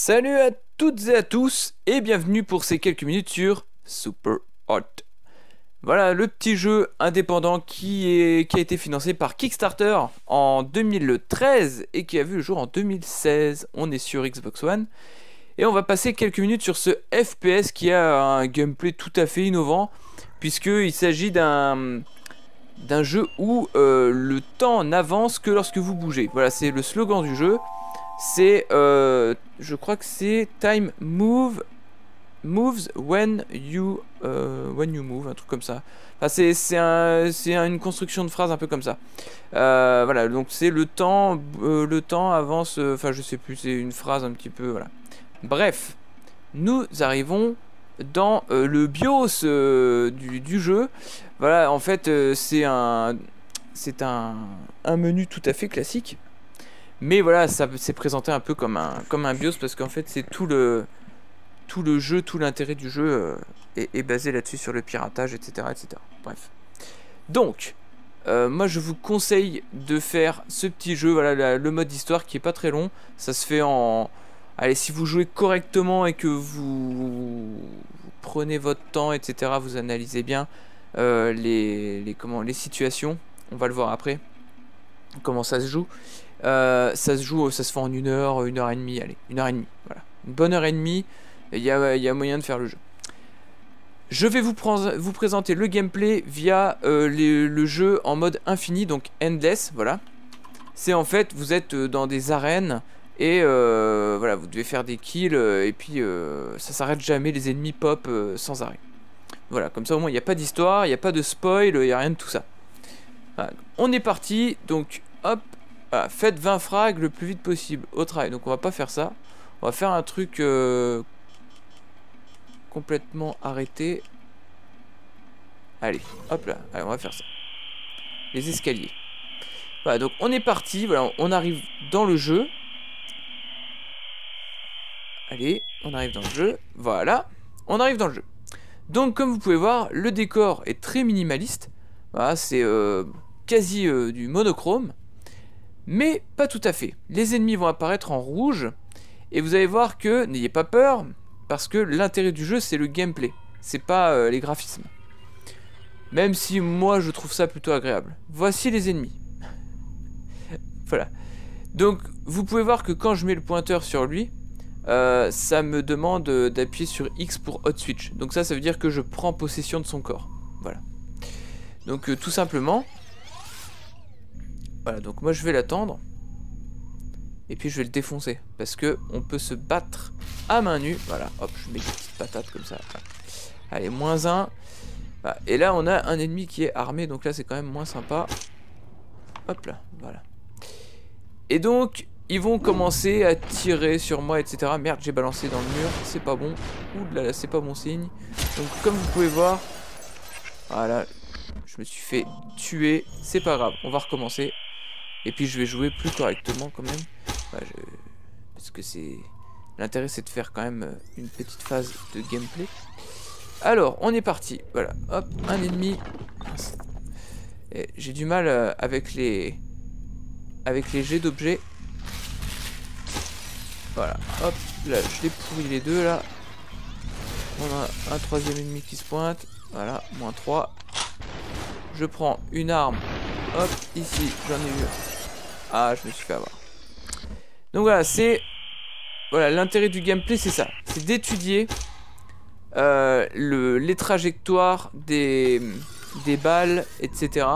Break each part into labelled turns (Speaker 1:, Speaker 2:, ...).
Speaker 1: Salut à toutes et à tous et bienvenue pour ces quelques minutes sur Super Hot. Voilà le petit jeu indépendant qui a été financé par Kickstarter en 2013 et qui a vu le jour en 2016. On est sur Xbox One et on va passer quelques minutes sur ce FPS qui a un gameplay tout à fait innovant puisqu'il s'agit d'un jeu où le temps n'avance que lorsque vous bougez. Voilà, c'est le slogan du jeu. C'est, je crois que c'est Time moves when you move, un truc comme ça. Enfin, c'est une construction de phrase un peu comme ça. Voilà, donc c'est le temps avance. Enfin, je sais plus, c'est une phrase un petit peu, voilà. Bref, nous arrivons dans le BIOS du jeu. Voilà, en fait, c'est un menu tout à fait classique. Mais voilà, ça s'est présenté un peu comme un BIOS parce qu'en fait c'est tout le jeu, tout l'intérêt du jeu est basé là-dessus sur le piratage, etc. etc. Bref. Donc, moi je vous conseille de faire ce petit jeu, voilà le mode histoire qui est pas très long. Ça se fait en... Allez, si vous jouez correctement et que vous prenez votre temps, etc., vous analysez bien les situations, on va le voir après, comment ça se joue. Ça se fait en 1 heure, 1 heure et demie, allez, 1 heure et demie, voilà. Une bonne heure et demie, il y a moyen de faire le jeu. Je vais vous présenter le gameplay via le jeu en mode infini, donc endless, voilà. C'est en fait, vous êtes dans des arènes et voilà, vous devez faire des kills et puis ça s'arrête jamais, les ennemis pop sans arrêt. Voilà, comme ça au moins il n'y a pas d'histoire, il n'y a pas de spoil, il n'y a rien de tout ça. Voilà. On est parti, donc hop. Voilà, faites 20 frags le plus vite possible au travail. Donc on va pas faire ça. On va faire un truc complètement arrêté. Allez, hop là. Allez, on va faire ça. Les escaliers. Voilà, donc on est parti. Voilà, on arrive dans le jeu. Allez, on arrive dans le jeu. Voilà, on arrive dans le jeu. Donc comme vous pouvez voir, le décor est très minimaliste. Voilà, c'est quasi du monochrome. Mais pas tout à fait. Les ennemis vont apparaître en rouge. Et vous allez voir que, n'ayez pas peur, parce que l'intérêt du jeu c'est le gameplay. C'est pas les graphismes. Même si moi je trouve ça plutôt agréable. Voici les ennemis. Voilà. Donc vous pouvez voir que quand je mets le pointeur sur lui, ça me demande d'appuyer sur X pour hot switch. Donc ça veut dire que je prends possession de son corps. Voilà. Donc tout simplement... Voilà, donc moi je vais l'attendre. Et puis je vais le défoncer. Parce que on peut se battre à main nue. Voilà, hop, je mets des petites patates comme ça. Voilà. Allez, -1. Voilà. Et là on a un ennemi qui est armé. Donc là c'est quand même moins sympa. Hop là, voilà. Et donc ils vont commencer à tirer sur moi, etc. Merde, j'ai balancé dans le mur. C'est pas bon. Ouh là là, c'est pas bon signe. Donc comme vous pouvez voir, voilà, je me suis fait tuer. C'est pas grave, on va recommencer. Et puis je vais jouer plus correctement quand même. Enfin, parce que c'est... L'intérêt c'est de faire quand même une petite phase de gameplay. Alors, on est parti. Voilà, hop, un ennemi. J'ai du mal avec les jets d'objets. Voilà, hop, là je les pourris les deux là. On a un troisième ennemi qui se pointe. Voilà, -3. Je prends une arme. Hop, ici, j'en ai eu. Ah, je me suis fait avoir. Donc voilà, c'est... Voilà, l'intérêt du gameplay, c'est ça. C'est d'étudier les trajectoires des balles, etc.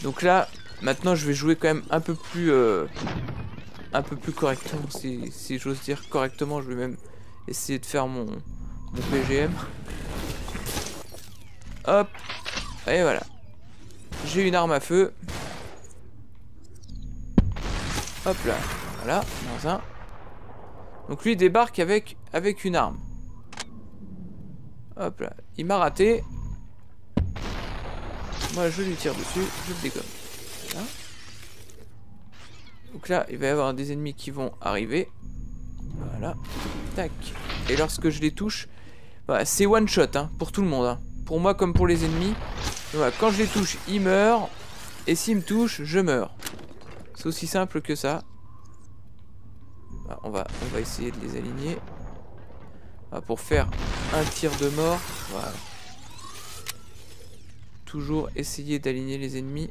Speaker 1: Donc là, maintenant, je vais jouer quand même un peu plus correctement, si j'ose dire correctement. Je vais même essayer de faire mon PGM. Hop. Et voilà. J'ai une arme à feu. Hop là, voilà, -1. Donc lui il débarque avec une arme. Hop là, il m'a raté. Moi je lui tire dessus, je le dégomme. Voilà. Donc là il va y avoir des ennemis qui vont arriver. Voilà, tac. Et lorsque je les touche, voilà, c'est one shot hein, pour tout le monde. Hein. Pour moi comme pour les ennemis. Voilà, quand je les touche, ils meurent. Et s'ils me touchent, je meurs. C'est aussi simple que ça. Voilà, on va essayer de les aligner. Voilà, pour faire un tir de mort. Voilà. Toujours essayer d'aligner les ennemis.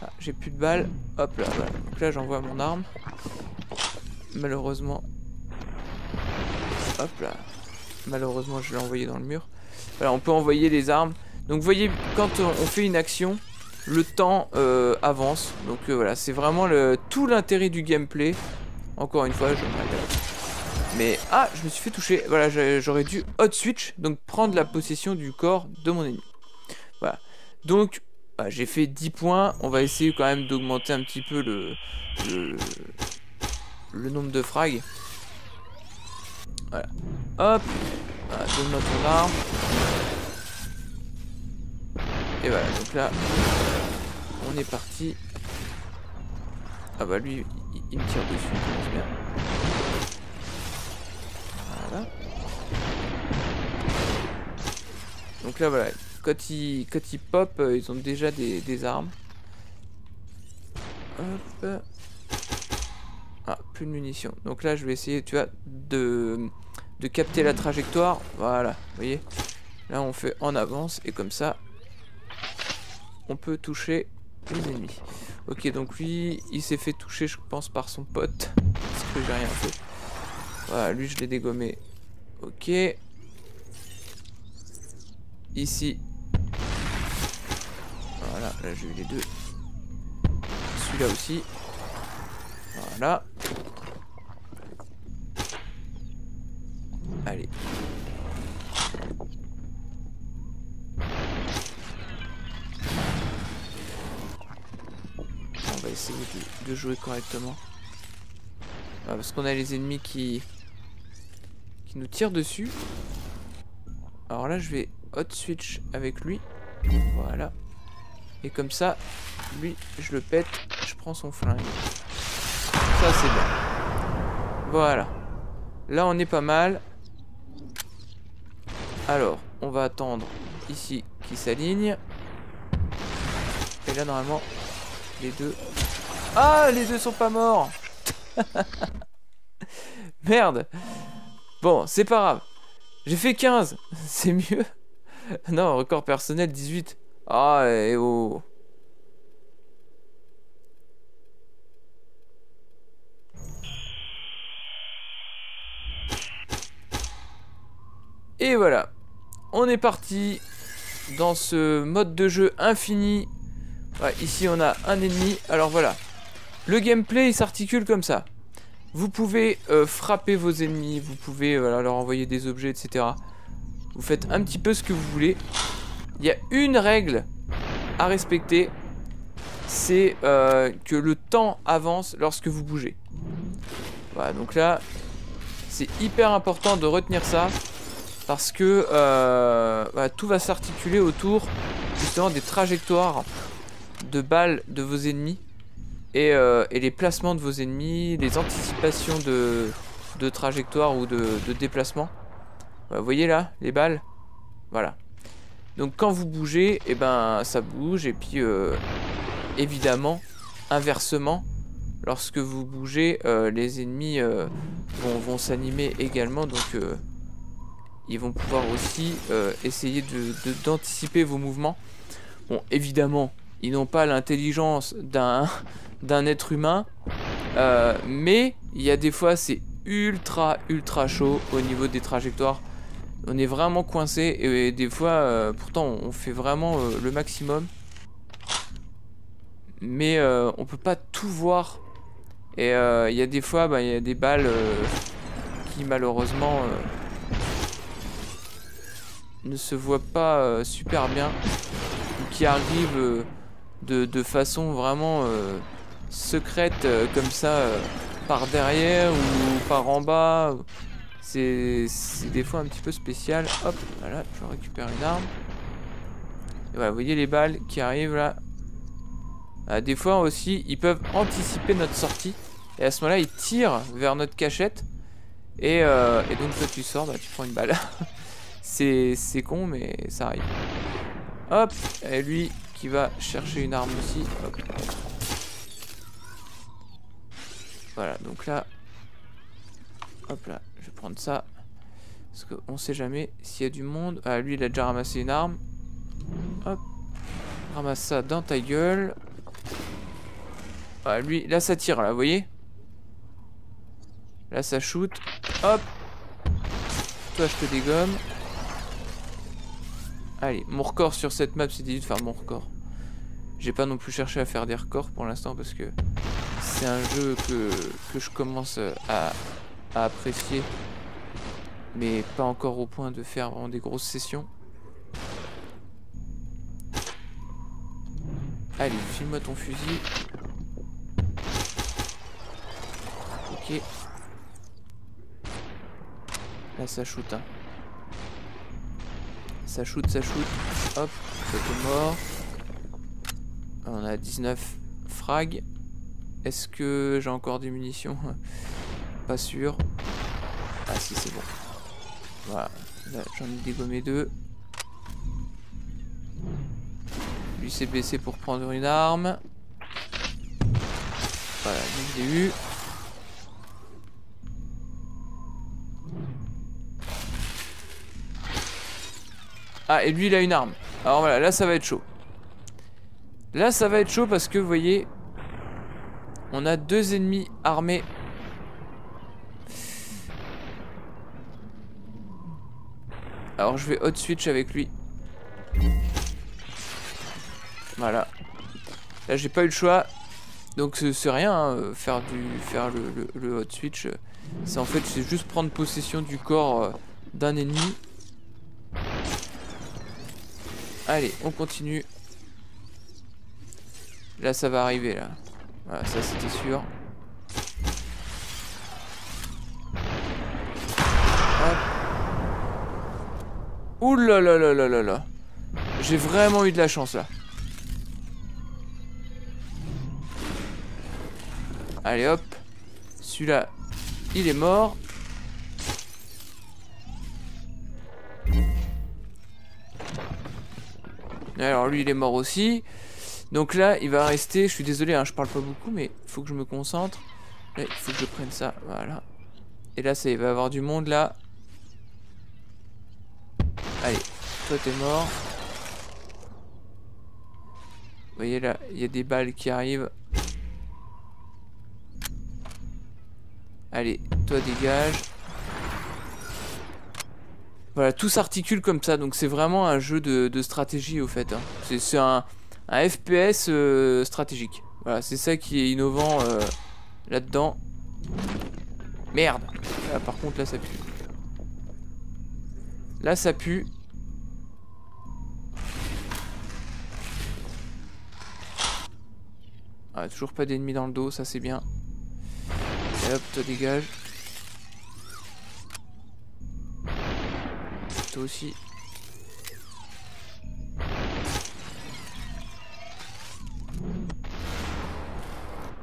Speaker 1: Ah, j'ai plus de balles. Hop là, voilà. Donc là j'envoie mon arme. Malheureusement. Hop là. Malheureusement je l'ai envoyé dans le mur. Voilà, on peut envoyer les armes. Donc vous voyez, quand on fait une action, le temps avance. Donc voilà, c'est vraiment tout l'intérêt du gameplay. Encore une fois, je me répète. Mais ah, je me suis fait toucher. Voilà, j'aurais dû hot switch, donc prendre la possession du corps de mon ennemi. Voilà. Donc bah, j'ai fait 10 points. On va essayer quand même d'augmenter un petit peu le nombre de frags. Voilà. Hop. Voilà, donne-moi ton arme. Et voilà, donc là, on est parti. Ah bah lui, il me tire dessus, c'est bien. Voilà. Donc là, voilà, quand ils pop, ils ont déjà des armes. Hop. Ah, plus de munitions. Donc là, je vais essayer, tu vois, de capter la trajectoire. Voilà, vous voyez. Là, on fait en avance et comme ça, on peut toucher les ennemis. Ok, donc lui, il s'est fait toucher, je pense, par son pote. Parce que j'ai rien fait. Voilà, lui, je l'ai dégommé. Ok. Ici. Voilà, là, j'ai eu les deux. Celui-là aussi. Voilà. Allez. On va essayer de jouer correctement. Ah, parce qu'on a les ennemis qui nous tirent dessus. Alors là, je vais hot switch avec lui. Voilà. Et comme ça, lui, je le pète. Je prends son flingue. Ça, c'est bien. Voilà. Là, on est pas mal. Alors, on va attendre ici qu'il s'aligne. Et là, normalement, les deux... Ah, les deux sont pas morts. Merde. Bon, c'est pas grave. J'ai fait 15. C'est mieux. Non, record personnel 18. Ah, et oh. Et voilà. On est parti dans ce mode de jeu infini. Ouais, ici, on a un ennemi. Alors voilà. Le gameplay, il s'articule comme ça. Vous pouvez frapper vos ennemis. Vous pouvez voilà, leur envoyer des objets, etc. Vous faites un petit peu ce que vous voulez. Il y a une règle à respecter. C'est que le temps avance lorsque vous bougez. Voilà, donc là, c'est hyper important de retenir ça. Parce que voilà, tout va s'articuler autour justement des trajectoires de balles de vos ennemis. Et les placements de vos ennemis, les anticipations de trajectoire ou de déplacement. Vous voyez là, les balles. Voilà. Donc quand vous bougez, et ben ça bouge. Et puis évidemment, inversement, lorsque vous bougez, les ennemis vont s'animer également. Donc ils vont pouvoir aussi essayer d'anticiper vos mouvements. Bon, évidemment, ils n'ont pas l'intelligence d'un être humain. Mais il y a des fois, c'est ultra chaud au niveau des trajectoires. On est vraiment coincé et des fois, pourtant, on fait vraiment le maximum. Mais on peut pas tout voir. Et il y a des fois, il y a des balles qui malheureusement ne se voient pas super bien. Ou qui arrivent de façon vraiment secrète comme ça, par derrière ou par en bas. C'est des fois un petit peu spécial. Hop, voilà, je récupère une arme. Et voilà, vous voyez les balles qui arrivent là. Des fois aussi, ils peuvent anticiper notre sortie. Et à ce moment-là, ils tirent vers notre cachette. Et donc toi tu sors, tu prends une balle. C'est con, mais ça arrive. Hop, et lui qui va chercher une arme aussi. Hop. Voilà, donc là, Hop là, je vais prendre ça. Parce qu'on sait jamais s'il y a du monde. Ah, lui, il a déjà ramassé une arme. Hop. Ramasse ça dans ta gueule. Ah, lui, là, ça tire, là, vous voyez? Là, ça shoot. Hop. Toi, je te dégomme. Allez, mon record sur cette map, c'est de faire mon record. J'ai pas non plus cherché à faire des records pour l'instant parce que c'est un jeu que je commence à apprécier. Mais pas encore au point de faire vraiment des grosses sessions. Allez, file-moi ton fusil. Ok. Là, ça shoot, hein. Ça shoot, ça shoot. Hop, ça est mort. On a 19 frags. Est-ce que j'ai encore des munitions? Pas sûr. Ah si, c'est bon. Voilà, là j'en ai dégommé 2. Lui s'est baissé pour prendre une arme. Voilà, lui je l'ai eu. Ah, et lui il a une arme. Alors voilà, là ça va être chaud. Là ça va être chaud parce que vous voyez, on a 2 ennemis armés. Alors je vais hot switch avec lui. Voilà. Là j'ai pas eu le choix. Donc c'est rien, hein, faire le hot switch. C'est en fait c'est juste prendre possession du corps d'un ennemi. Allez, on continue. Là ça va arriver là. Voilà, ça c'était sûr. Hop. Ouh là là là là là là. J'ai vraiment eu de la chance là. Allez hop. Celui-là, il est mort. Alors lui il est mort aussi. Donc là il va rester, je suis désolé hein, je parle pas beaucoup mais il faut que je me concentre. Là, il faut que je prenne ça, voilà. Et là ça il va y avoir du monde là. Allez, toi t'es mort. Vous voyez là, il y a des balles qui arrivent. Allez, toi dégage. Voilà, tout s'articule comme ça, donc c'est vraiment un jeu de stratégie au fait. Hein. C'est un FPS stratégique. Voilà, c'est ça qui est innovant là-dedans. Merde. Là, par contre, là ça pue. Là ça pue. Ah, toujours pas d'ennemis dans le dos, ça c'est bien. Et hop, toi dégage. Toi aussi.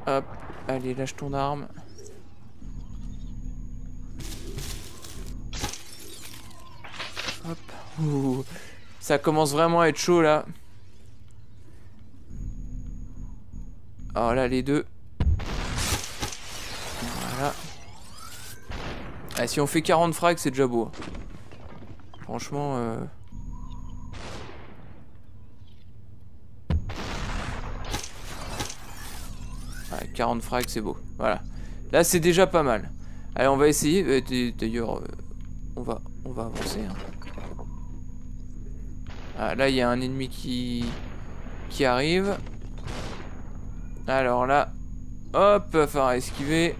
Speaker 1: Hop, allez, lâche ton arme. Hop. Ouh. Ça commence vraiment à être chaud là. Alors là, les deux. Voilà. Ah, si on fait 40 frags, c'est déjà beau. Franchement... Ouais, 40 frags, c'est beau. Voilà. Là, c'est déjà pas mal. Allez, on va essayer. D'ailleurs, on va avancer. Hein. Ah, là, il y a un ennemi qui arrive. Alors là, hop, va falloir esquiver.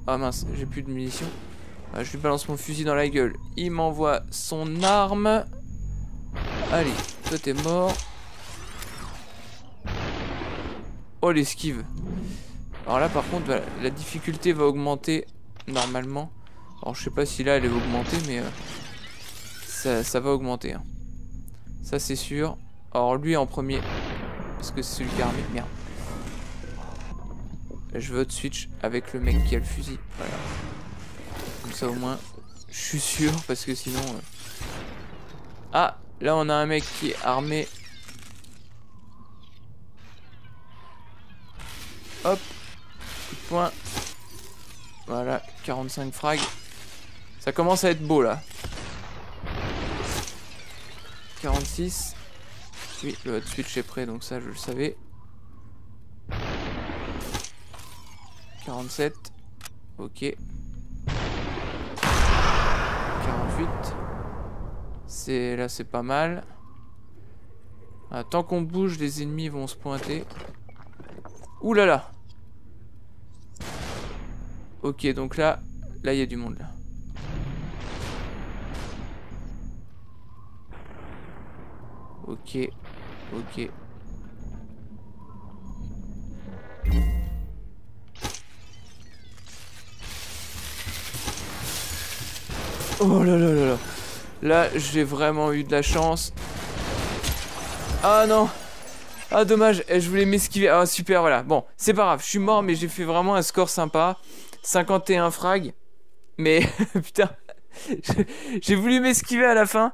Speaker 1: Ah mince, j'ai plus de munitions. Ah, je lui balance mon fusil dans la gueule. Il m'envoie son arme. Allez, toi t'es mort. Oh l'esquive. Alors là par contre, voilà, la difficulté va augmenter normalement. Alors je sais pas si là elle va augmenter, mais ça va augmenter. Hein. Ça c'est sûr. Alors lui en premier, parce que c'est celui qui a armé. Merde. Je veux switch avec le mec qui a le fusil. Voilà. Comme ça au moins, je suis sûr parce que sinon... Ah, là on a un mec qui est armé. Hop. Coup de poing. Voilà, 45 frags. Ça commence à être beau là. 46. Oui, le hot switch est prêt, donc ça je le savais. 47. Ok. 48. Là c'est pas mal. Ah, tant qu'on bouge, les ennemis vont se pointer. Ouh là là. Ok, donc là il y a du monde là. Ok, ok. Oh là là là là. Là, j'ai vraiment eu de la chance. Ah non. Ah dommage, je voulais m'esquiver. Ah super, voilà. Bon, c'est pas grave, je suis mort, mais j'ai fait vraiment un score sympa. 51 frags. Mais putain, j'ai voulu m'esquiver à la fin.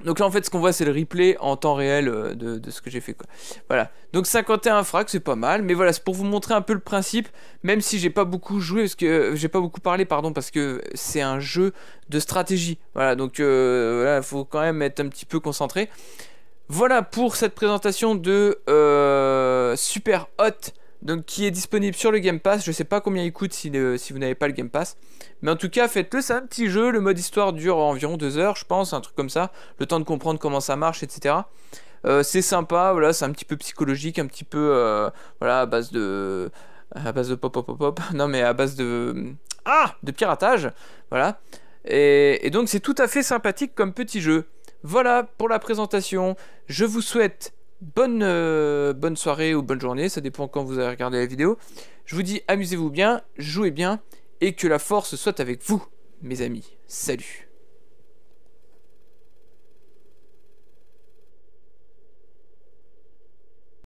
Speaker 1: Donc là en fait ce qu'on voit c'est le replay en temps réel de ce que j'ai fait quoi. Voilà, donc 51 frags c'est pas mal. Mais voilà, c'est pour vous montrer un peu le principe. Même si j'ai pas beaucoup joué, parce que j'ai pas beaucoup parlé pardon, parce que c'est un jeu de stratégie. Voilà, donc voilà, faut quand même être un petit peu concentré. Voilà pour cette présentation de Super Hot, donc qui est disponible sur le Game Pass. Je sais pas combien il coûte si vous n'avez pas le Game Pass, mais en tout cas faites-le, c'est un petit jeu. Le mode histoire dure environ 2 heures je pense, un truc comme ça, le temps de comprendre comment ça marche, etc. C'est sympa, voilà, c'est un petit peu psychologique, un petit peu voilà, à base de pop pop pop pop, non mais à base de piratage, voilà. Et donc c'est tout à fait sympathique comme petit jeu. Voilà pour la présentation. Je vous souhaite bonne soirée ou bonne journée, ça dépend quand vous avez regardé la vidéo. Je vous dis amusez-vous bien, jouez bien, et que la force soit avec vous, mes amis. Salut!